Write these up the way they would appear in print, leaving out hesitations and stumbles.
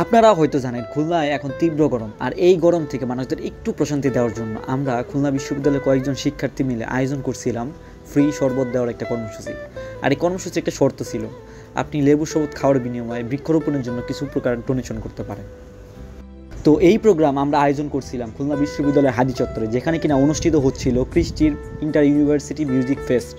আপনারা হয়তো জানেন খুলনায় এখন তীব্র গরম, আর এই গরম থেকে মানুষদের একটু প্রশান্তি দেওয়ার জন্য আমরা খুলনা বিশ্ববিদ্যালয়ের কয়েকজন শিক্ষার্থী মিলে আয়োজন করছিলাম ফ্রি শরবত দেওয়ার একটা কর্মসূচি। আর এই কর্মসূচি একটা শর্ত ছিল, আপনি লেবু শরবত খাওয়ার বিনিময়ে বৃক্ষরোপণের জন্য কিছু প্রকার ডোনেশন করতে পারেন। তো এই প্রোগ্রাম আমরা আয়োজন করছিলাম খুলনা বিশ্ববিদ্যালয়ের হাদি চত্বরে, যেখানে কিনা অনুষ্ঠিত হচ্ছিল কৃষ্টির ইন্টার ইউনিভার্সিটি মিউজিক ফেস্ট।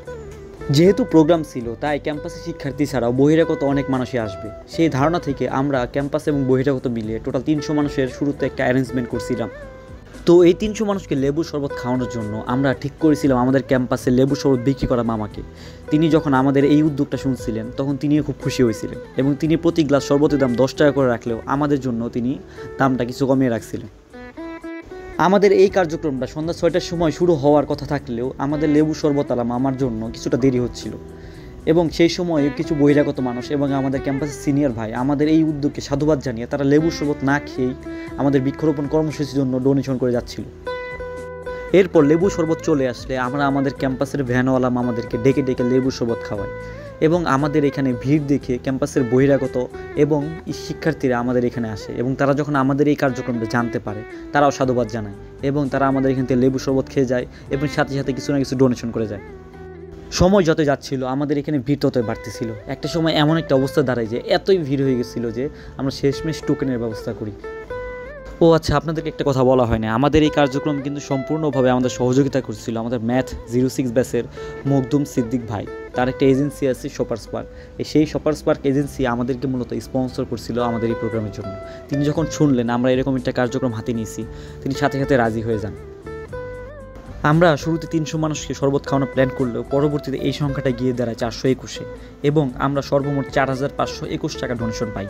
যেহেতু প্রোগ্রাম ছিল তাই ক্যাম্পাসে শিক্ষার্থী ছাড়াও বহিরাগত অনেক মানুষই আসবে, সেই ধারণা থেকে আমরা ক্যাম্পাস এবং বহিরাগত মিলিয়ে টোটাল 300 মানুষের শুরুতে একটা অ্যারেঞ্জমেন্ট করছিলাম। তো এই 300 মানুষকে লেবু শরবত খাওয়ানোর জন্য আমরা ঠিক করেছিলাম আমাদের ক্যাম্পাসে লেবু শরবত বিক্রি করা মামাকে। তিনি যখন আমাদের এই উদ্যোগটা শুনছিলেন তখন তিনিও খুব খুশি হয়েছিলেন এবং তিনি প্রতি গ্লাস শরবতের দাম 10 টাকা করে রাখলেও আমাদের জন্য তিনি দামটা কিছু কমিয়ে রাখছিলেন। আমাদের এই কার্যক্রমটা সন্ধ্যা 6টার সময় শুরু হওয়ার কথা থাকলেও আমাদের লেবু শরবত আলা মামার জন্য কিছুটা দেরি হচ্ছিল, এবং সেই সময় কিছু বহিরাগত মানুষ এবং আমাদের ক্যাম্পাসের সিনিয়র ভাই আমাদের এই উদ্যোগকে সাধুবাদ জানিয়ে তারা লেবু শরবত না খেয়েই আমাদের বৃক্ষরোপণ কর্মসূচির জন্য ডোনেশন করে যাচ্ছিল। এরপর লেবু শরবত চলে আসলে আমরা আমাদের ক্যাম্পাসের ভ্যানওয়ালা মামাদেরকে ডেকে ডেকে লেবু শরবত খাওয়াই, এবং আমাদের এখানে ভিড় দেখে ক্যাম্পাসের বহিরাগত এবং শিক্ষার্থীরা আমাদের এখানে আসে, এবং তারা যখন আমাদের এই কার্যক্রমটা জানতে পারে তারাও সাধুবাদ জানায় এবং তারা আমাদের এখান থেকে লেবু শরবত খেয়ে যায় এবং সাথে সাথে কিছু না কিছু ডোনেশন করে যায়। সময় যত যাচ্ছিল আমাদের এখানে ভিড় ততই বাড়তেছিল। একটা সময় এমন একটা অবস্থা দাঁড়ায় যে এতই ভিড় হয়ে গেছিলো যে আমরা শেষমেশ টোকেনের ব্যবস্থা করি। ও আচ্ছা, আপনাদেরকে একটা কথা বলা হয় না, আমাদের এই কার্যক্রম কিন্তু সম্পূর্ণভাবে আমাদের সহযোগিতা করছিল আমাদের ম্যাথ 06 ব্যাচের মখদুম সিদ্দিক ভাই। তার একটা এজেন্সি আছে শপার স্পার্ক, সেই শপার স্পার্ক এজেন্সি আমাদেরকে মূলত স্পন্সর করছিল আমাদের এই প্রোগ্রামের জন্য। তিনি যখন শুনলেন আমরা এরকম একটা কার্যক্রম হাতে নিয়েছি তিনি সাথে সাথে রাজি হয়ে যান। আমরা শুরুতে 300 মানুষকে শরবত খাওয়ানোর প্ল্যান করলেও পরবর্তীতে এই সংখ্যাটা গিয়ে দাঁড়ায় 421-এ, এবং আমরা সর্বমোট 4521 টাকা ডোনেশন পাই।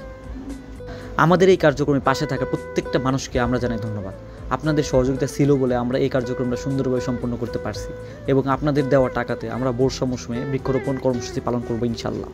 আমাদের এই কার্যক্রমে পাশে থাকা প্রত্যেকটা মানুষকে আমরা জানাই ধন্যবাদ। আপনাদের সহযোগিতা ছিল বলে আমরা এই কার্যক্রমটা সুন্দরভাবে সম্পন্ন করতে পারছি, এবং আপনাদের দেওয়া টাকাতে আমরা বর্ষা মৌসুমে বৃক্ষরোপণ কর্মসূচি পালন করবো ইনশাল্লাহ।